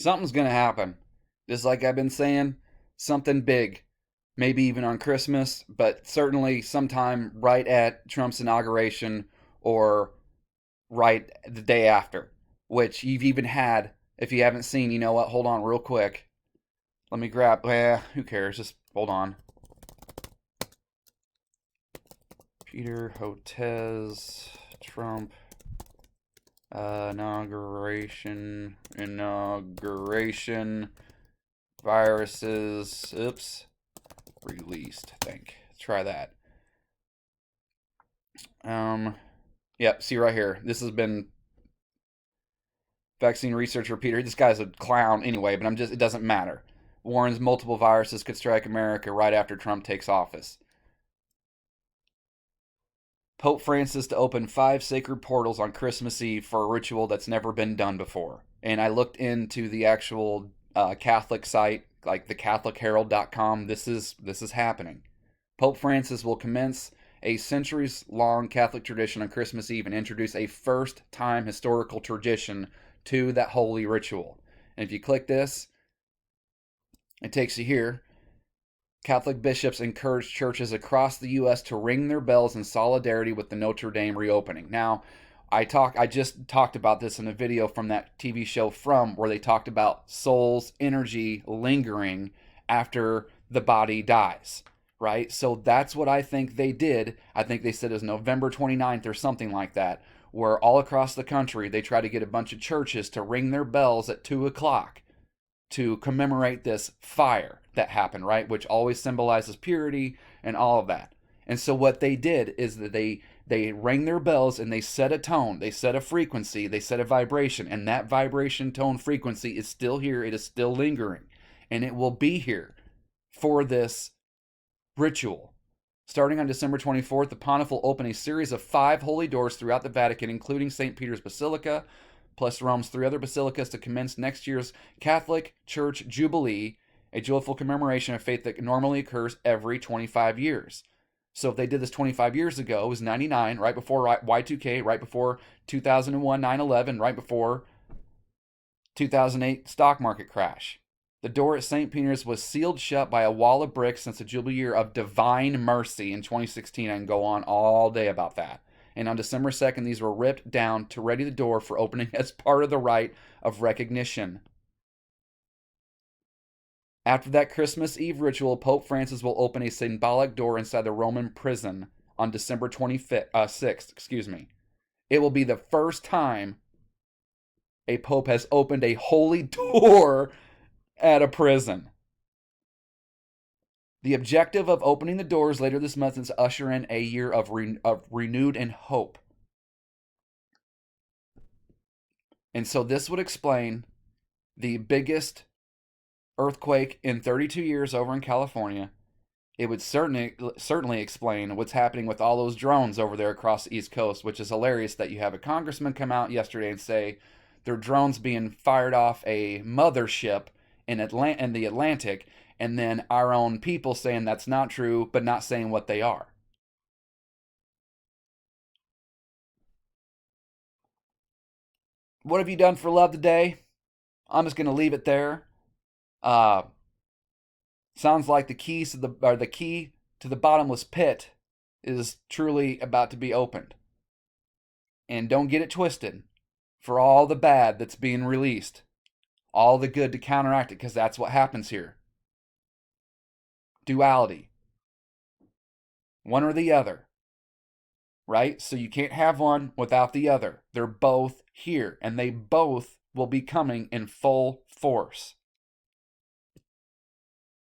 Something's going to happen. Just like I've been saying, something big. Maybe even on Christmas, but certainly sometime right at Trump's inauguration or right the day after, which you've even had. If you haven't seen, you know what? Hold on real quick. Let me grab. Who cares? Just hold on. Peter Hotez, Trump, inauguration, viruses, oops, released, I think. Try that. Yep, see right here. This has been vaccine researcher Peter. This guy's a clown anyway, but it doesn't matter. Warns multiple viruses could strike America right after Trump takes office. Pope Francis to open 5 sacred portals on Christmas Eve for a ritual that's never been done before. And I looked into the actual Catholic site, like thecatholicherald.com. This is happening. Pope Francis will commence a centuries-long Catholic tradition on Christmas Eve and introduce a first-time historical tradition to that holy ritual. And if you click this, it takes you here. Catholic bishops encourage churches across the U.S. to ring their bells in solidarity with the Notre Dame reopening. Now, I just talked about this in a video from that TV show From, where they talked about soul's energy lingering after the body dies, right? So that's what I think they did. I think they said it was November 29th or something like that, where all across the country they try to get a bunch of churches to ring their bells at 2 o'clock to commemorate this fire that happened, right? Which always symbolizes purity and all of that. And so what they did is that they rang their bells and they set a tone, they set a frequency, they set a vibration, and that vibration, tone, frequency is still here, it is still lingering, and it will be here for this ritual. Starting on December 24th, the pontiff will open a series of 5 holy doors throughout the Vatican, including St. Peter's Basilica, plus Rome's 3 other basilicas, to commence next year's Catholic Church Jubilee, a joyful commemoration of faith that normally occurs every 25 years. So if they did this 25 years ago, it was 99, right before Y2K, right before 2001 9/11, right before 2008 stock market crash. The door at St. Peter's was sealed shut by a wall of bricks since the Jubilee year of Divine Mercy in 2016. I can go on all day about that. And on December 2nd, these were ripped down to ready the door for opening as part of the rite of recognition. After that Christmas Eve ritual, Pope Francis will open a symbolic door inside the Roman prison on December 6th. It will be the first time a pope has opened a holy door at a prison. The objective of opening the doors later this month is to usher in a year of renewed and hope. And so this would explain the biggest earthquake in 32 years over in California. It would certainly explain what's happening with all those drones over there across the East Coast, which is hilarious that you have a congressman come out yesterday and say there are drones being fired off a mothership in the Atlantic, and then our own people saying that's not true, but not saying what they are. What have you done for love today? I'm just going to leave it there. Sounds like the key to the bottomless pit is truly about to be opened. And don't get it twisted. For all the bad that's being released, all the good to counteract it, because that's what happens here. Duality. One or the other. Right? So you can't have one without the other. They're both here, and they both will be coming in full force.